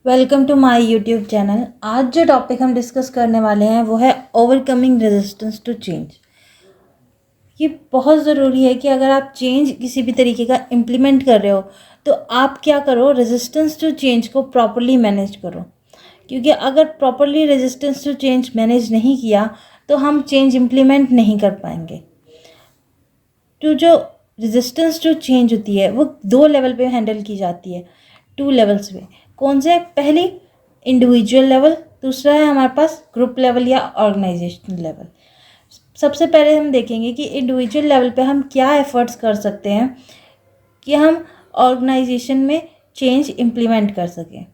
Welcome to my YouTube channel. आज जो topic हम डिस्कस करने वाले हैं वो है ओवरकमिंग रेजिस्टेंस टू चेंज। ये बहुत ज़रूरी है कि अगर आप चेंज किसी भी तरीके का इम्प्लीमेंट कर रहे हो तो आप क्या करो, रेजिस्टेंस टू चेंज को प्रॉपरली मैनेज करो। क्योंकि अगर properly resistance to change manage नहीं किया तो हम चेंज इम्प्लीमेंट नहीं कर पाएंगे। तो जो रेजिस्टेंस टू चेंज होती है वो 2 लेवल पे हैंडल की जाती है, 2 लेवल्स पे। कौन से? पहली इंडिविजुअल लेवल, दूसरा है हमारे पास ग्रुप लेवल या ऑर्गेनाइजेशनल लेवल। सबसे पहले हम देखेंगे कि इंडिविजुअल लेवल पे हम क्या एफर्ट्स कर सकते हैं कि हम ऑर्गेनाइजेशन में चेंज इम्प्लीमेंट कर सकें।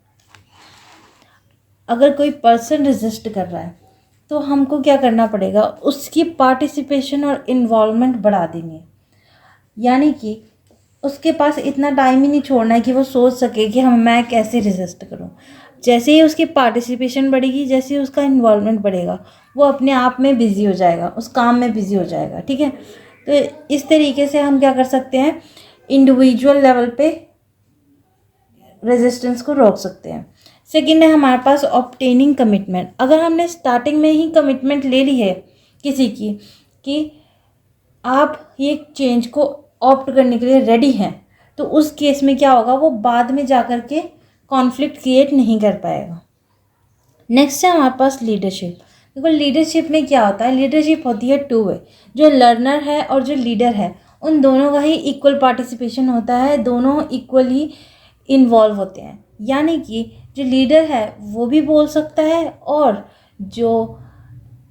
अगर कोई पर्सन रेजिस्ट कर रहा है तो हमको क्या करना पड़ेगा, उसकी पार्टिसिपेशन और इन्वॉल्वमेंट बढ़ा देनी है। यानी कि उसके पास इतना टाइम ही नहीं छोड़ना है कि वो सोच सके कि मैं कैसे रेजिस्ट करूं। जैसे ही उसकी पार्टिसिपेशन बढ़ेगी, जैसे ही उसका इन्वॉल्वमेंट बढ़ेगा, वो अपने आप में बिज़ी हो जाएगा, उस काम में बिज़ी हो जाएगा। ठीक है, तो इस तरीके से हम क्या कर सकते हैं, इंडिविजुअल लेवल पे रेजिस्टेंस को रोक सकते हैं। सेकेंड है हमारे पास ऑब्टेनिंग कमिटमेंट। अगर हमने स्टार्टिंग में ही कमिटमेंट ले ली है किसी की कि आप ये चेंज को ऑप्ट करने के लिए रेडी हैं, तो उस केस में क्या होगा, वो बाद में जा कर के कॉन्फ्लिक्ट क्रिएट नहीं कर पाएगा। नेक्स्ट है हमारे पास लीडरशिप। देखो लीडरशिप में क्या होता है, लीडरशिप होती है 2 वे। जो लर्नर है और जो लीडर है उन दोनों का ही इक्वल पार्टिसिपेशन होता है, दोनों इक्वली इन्वॉल्व होते हैं। यानी कि जो लीडर है वो भी बोल सकता है और जो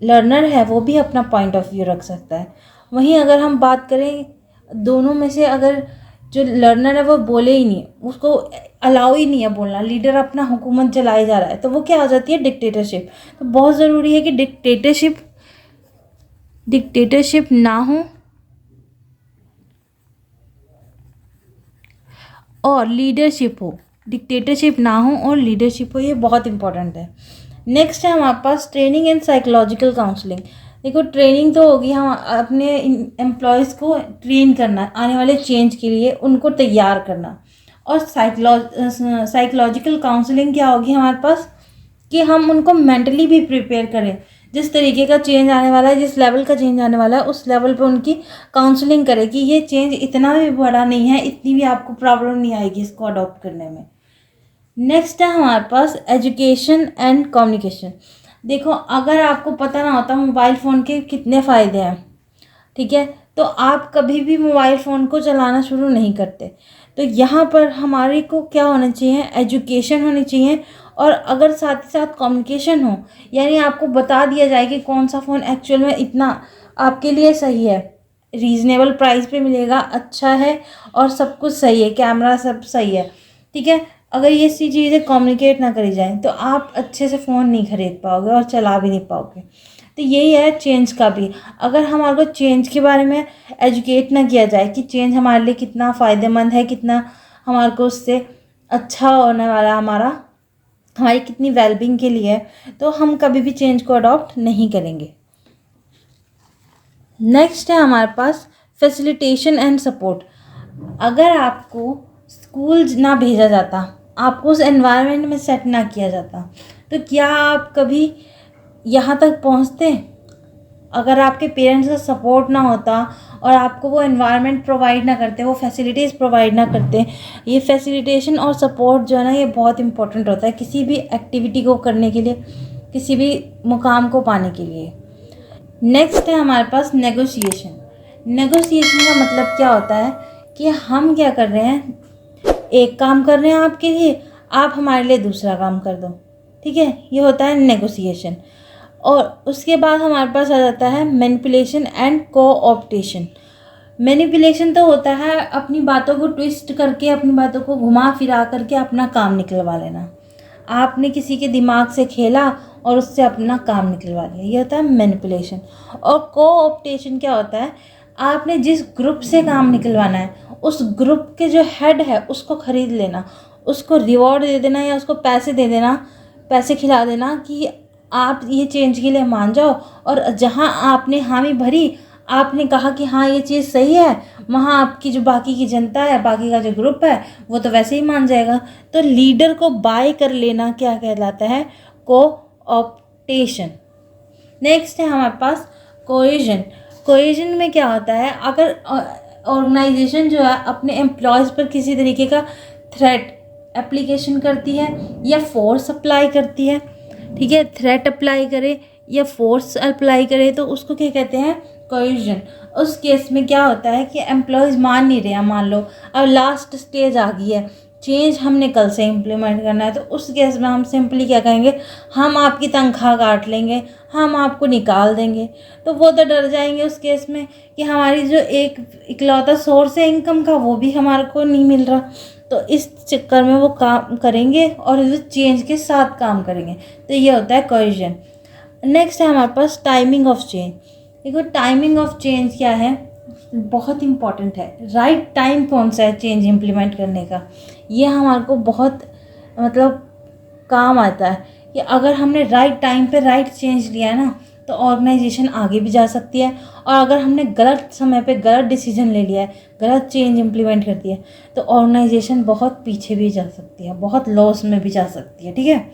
लर्नर है वो भी अपना पॉइंट ऑफ व्यू रख सकता है। वहीं अगर हम बात करें दोनों में से, अगर जो लर्नर है वो बोले ही नहीं, उसको अलाउ ही नहीं है बोलना, लीडर अपना हुकूमत चलाए जा रहा है, तो वो क्या हो जाती है, डिक्टेटरशिप। तो बहुत ज़रूरी है कि डिक्टेटरशिप ना हो और लीडरशिप हो, डिक्टेटरशिप ना हो और लीडरशिप हो, ये बहुत इंपॉर्टेंट है। नेक्स्ट है हमारे पास ट्रेनिंग एंड साइकोलॉजिकल काउंसलिंग। देखो ट्रेनिंग तो होगी, हम अपने एम्प्लॉयज़ को ट्रेन करना, आने वाले चेंज के लिए उनको तैयार करना। और साइकोलॉजिकल काउंसलिंग क्या होगी हमारे पास, कि हम उनको मेंटली भी प्रिपेयर करें। जिस तरीके का चेंज आने वाला है, जिस लेवल का चेंज आने वाला है, उस लेवल पे उनकी काउंसलिंग करें कि ये चेंज इतना भी बड़ा नहीं है, इतनी भी आपको प्रॉब्लम नहीं आएगी इसको अडॉप्ट करने में। नेक्स्ट है हमारे पास एजुकेशन एंड कम्युनिकेशन। देखो अगर आपको पता ना होता मोबाइल फ़ोन के कितने फ़ायदे हैं, ठीक है, तो आप कभी भी मोबाइल फ़ोन को चलाना शुरू नहीं करते। तो यहाँ पर हमारे को क्या होना चाहिए, एजुकेशन होनी चाहिए। और अगर साथ ही साथ कम्युनिकेशन हो, यानी आपको बता दिया जाए कि कौन सा फ़ोन एक्चुअल में इतना आपके लिए सही है, रीज़नेबल प्राइस पे मिलेगा, अच्छा है और सब कुछ सही है, कैमरा सब सही है, ठीक है। अगर ये सी चीज़ें कम्युनिकेट ना करी जाएँ तो आप अच्छे से फ़ोन नहीं खरीद पाओगे और चला भी नहीं पाओगे। तो यही है चेंज का भी। अगर हमारे को चेंज के बारे में एजुकेट ना किया जाए कि चेंज हमारे लिए कितना फ़ायदेमंद है, कितना हमारे को उससे अच्छा होने वाला है, हमारी कितनी वेलबींग के लिए है, तो हम कभी भी चेंज को अडॉप्ट नहीं करेंगे। नेक्स्ट है हमारे पास फैसिलिटेशन एंड सपोर्ट। अगर आपको स्कूल ना भेजा जाता, आपको उस एनवायरनमेंट में सेट ना किया जाता, तो क्या आप कभी यहाँ तक पहुँचते? अगर आपके पेरेंट्स का सपोर्ट ना होता और आपको वो एनवायरनमेंट प्रोवाइड ना करते, वो फैसिलिटीज़ प्रोवाइड ना करते। ये फैसिलिटेशन और सपोर्ट जो है ना, ये बहुत इंपॉर्टेंट होता है किसी भी एक्टिविटी को करने के लिए, किसी भी मुकाम को पाने के लिए। नेक्स्ट है हमारे पास नेगोशिएशन। नेगोशिएशन का मतलब क्या होता है कि हम क्या कर रहे हैं, एक काम कर रहे हैं आपके लिए, आप हमारे लिए दूसरा काम कर दो, ठीक है, ये होता है नेगोशिएशन। और उसके बाद हमारे पास आ जाता है मैनिपुलेशन एंड कोऑप्टेशन। मैनिपुलेशन तो होता है अपनी बातों को ट्विस्ट करके, अपनी बातों को घुमा फिरा करके अपना काम निकलवा लेना। आपने किसी के दिमाग से खेला और उससे अपना काम निकलवा लिया, ये होता है मैनिपुलेशन। और कोऑप्टेशन क्या होता है, आपने जिस ग्रुप से काम निकलवाना है उस ग्रुप के जो हेड है उसको ख़रीद लेना, उसको रिवॉर्ड दे देना या उसको पैसे दे देना, पैसे खिला देना कि आप ये चेंज के लिए मान जाओ। और जहाँ आपने हामी भरी, आपने कहा कि हाँ ये चीज़ सही है, वहाँ आपकी जो बाकी की जनता है, बाकी का जो ग्रुप है, वो तो वैसे ही मान जाएगा। तो लीडर को बाय कर लेना क्या कहलाता है? कोऑप्टेशन। नेक्स्ट है हमारे पास कोहेजन। कोहेजन में क्या होता है, अगर ऑर्गेनाइजेशन जो है अपने एम्प्लॉयज़ पर किसी तरीके का थ्रेट एप्लीकेशन करती है या फोर्स अप्लाई करती है, ठीक है, थ्रेट अप्लाई करे या फोर्स अप्लाई करे, तो उसको क्या कहते हैं? कोहेजन। उस केस में क्या होता है कि एम्प्लॉयज़ मान नहीं रहे हैं, मान लो अब लास्ट स्टेज आ गई है, चेंज हमने कल से इम्प्लीमेंट करना है, तो उस केस में हम सिंपली क्या कहेंगे? हम आपकी तनख्वाह काट लेंगे, हम आपको निकाल देंगे। तो वो तो डर जाएंगे उस केस में कि हमारी जो एक इकलौता सोर्स है इनकम का, वो भी हमारे को नहीं मिल रहा। तो इस चक्कर में वो काम करेंगे और इस चेंज के साथ काम करेंगे। तो ये होता है कोहेजन। नेक्स्ट है हमारे पास टाइमिंग ऑफ चेंज। देखो टाइमिंग ऑफ चेंज क्या है, बहुत इम्पॉर्टेंट है। राइट टाइम कौन सा है चेंज इम्प्लीमेंट करने का, ये हमारे को बहुत मतलब काम आता है कि अगर हमने राइट टाइम पे राइट चेंज लिया है ना, तो ऑर्गेनाइजेशन आगे भी जा सकती है। और अगर हमने गलत समय पे गलत डिसीजन ले लिया है, गलत चेंज इम्प्लीमेंट कर दिया है, तो ऑर्गेनाइजेशन बहुत पीछे भी जा सकती है, बहुत लॉस में भी जा सकती है, ठीक है।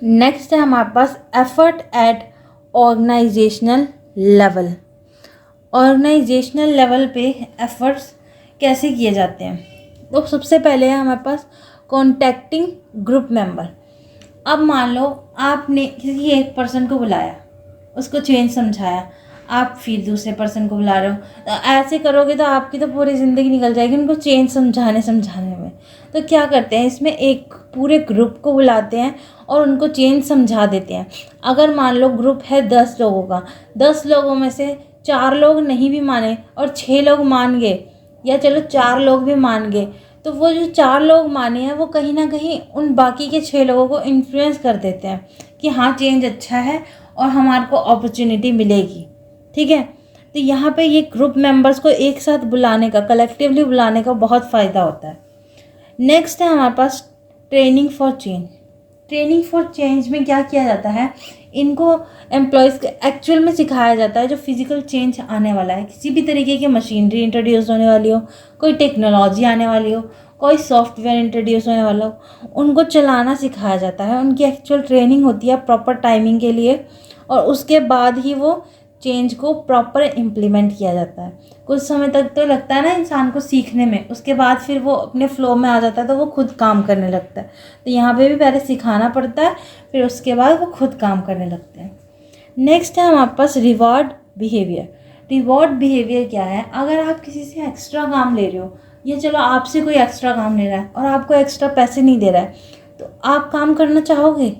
नेक्स्ट है हमारे पास effort at organisational level. Organisational level पे एफर्ट्स कैसे किए जाते हैं? तो सबसे पहले है हमारे पास कॉन्टैक्टिंग ग्रुप मेंबर। अब मान लो आपने किसी एक पर्सन को बुलाया, उसको चेंज समझाया, आप फिर दूसरे पर्सन को बुला रहे हो, तो ऐसे करोगे तो आपकी तो पूरी ज़िंदगी निकल जाएगी उनको चेंज समझाने में। तो क्या करते हैं, इसमें एक पूरे ग्रुप को बुलाते हैं और उनको चेंज समझा देते हैं। अगर मान लो ग्रुप है 10 लोगों का, 10 लोगों में से 4 लोग नहीं भी माने और 6 लोग मान गए, या चलो 4 लोग भी मान गए, तो वो जो 4 लोग माने हैं वो कहीं ना कहीं उन बाकी के 6 लोगों को इन्फ्लुएंस कर देते हैं कि हाँ चेंज अच्छा है और हमारे को अपॉर्चुनिटी मिलेगी, ठीक है। तो यहाँ पे ये ग्रुप मेंबर्स को एक साथ बुलाने का, कलेक्टिवली बुलाने का बहुत फ़ायदा होता है। नेक्स्ट है हमारे पास training for change. Training for change में क्या किया जाता है, इनको एम्प्लॉयज़ को एक्चुअल में सिखाया जाता है जो फिज़िकल चेंज आने वाला है, किसी भी तरीके की मशीनरी इंट्रोड्यूस होने वाली हो, कोई टेक्नोलॉजी आने वाली हो, कोई सॉफ्टवेयर इंट्रोड्यूस होने वाला हो, उनको चलाना सिखाया जाता है। उनकी एक्चुअल ट्रेनिंग होती है प्रॉपर टाइमिंग के लिए, और उसके बाद ही वो चेंज को प्रॉपर इम्प्लीमेंट किया जाता है। कुछ समय तक तो लगता है ना इंसान को सीखने में, उसके बाद फिर वो अपने फ्लो में आ जाता है, तो वो खुद काम करने लगता है। तो यहाँ पे भी पहले सिखाना पड़ता है, फिर उसके बाद वो खुद काम करने लगते हैं। नेक्स्ट है हमारे पास रिवॉर्ड बिहेवियर। रिवॉर्ड बिहेवियर क्या है, अगर आप किसी से एक्स्ट्रा काम ले रहे हो, या चलो आपसे कोई एक्स्ट्रा काम ले रहा है और आपको एक्स्ट्रा पैसे नहीं दे रहा है, तो आप काम करना चाहोगे?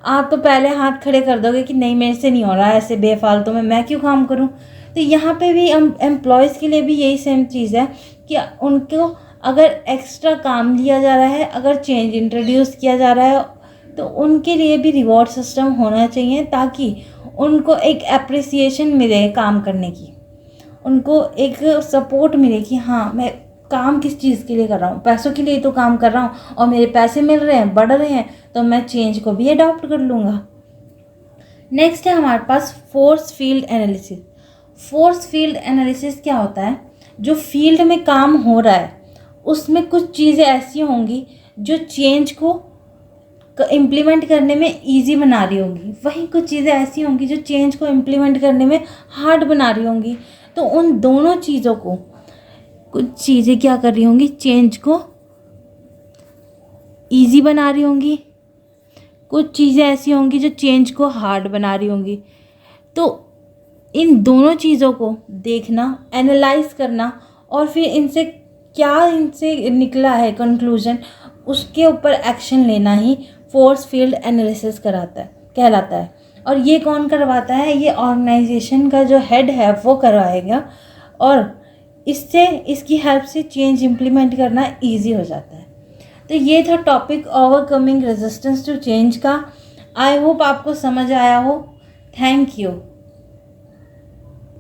आप तो पहले हाथ खड़े कर दोगे कि नहीं मेरे से नहीं हो रहा है ऐसे बेफालतू में, मैं क्यों काम करूं। तो यहाँ पे भी एम्प्लॉयज़ के लिए भी यही सेम चीज़ है कि उनको अगर एक्स्ट्रा काम दिया जा रहा है, अगर चेंज इंट्रोड्यूस किया जा रहा है, तो उनके लिए भी रिवॉर्ड सिस्टम होना चाहिए, ताकि उनको एक एप्रिसिएशन मिले काम करने की, उनको एक सपोर्ट मिले कि हाँ मैं काम किस चीज़ के लिए कर रहा हूँ, पैसों के लिए तो काम कर रहा हूँ और मेरे पैसे मिल रहे हैं, बढ़ रहे हैं, तो मैं चेंज को भी अडॉप्ट कर लूँगा। नेक्स्ट है हमारे पास force field analysis. Force field analysis क्या होता है, जो फील्ड में काम हो रहा है उसमें कुछ चीज़ें ऐसी होंगी जो चेंज को इम्प्लीमेंट करने में इजी बना रही होंगी, वहीं कुछ चीज़ें ऐसी होंगी जो चेंज को इम्प्लीमेंट करने में हार्ड बना रही होंगी। तो उन दोनों चीज़ों को, कुछ चीज़ें क्या कर रही होंगी, चेंज को इजी बना रही होंगी, कुछ चीज़ें ऐसी होंगी जो चेंज को हार्ड बना रही होंगी। तो इन दोनों चीज़ों को देखना, एनालाइज करना, और फिर इनसे निकला है कंक्लूजन, उसके ऊपर एक्शन लेना ही फोर्स फील्ड एनालिसिस कहलाता है। और ये कौन करवाता है, ये ऑर्गेनाइजेशन का जो हेड है वो करवाएगा, और इसकी हेल्प से चेंज इम्प्लीमेंट करना ईजी हो जाता है। तो ये था topic overcoming resistance to change का। आई होप आपको समझ आया हो। Thank you.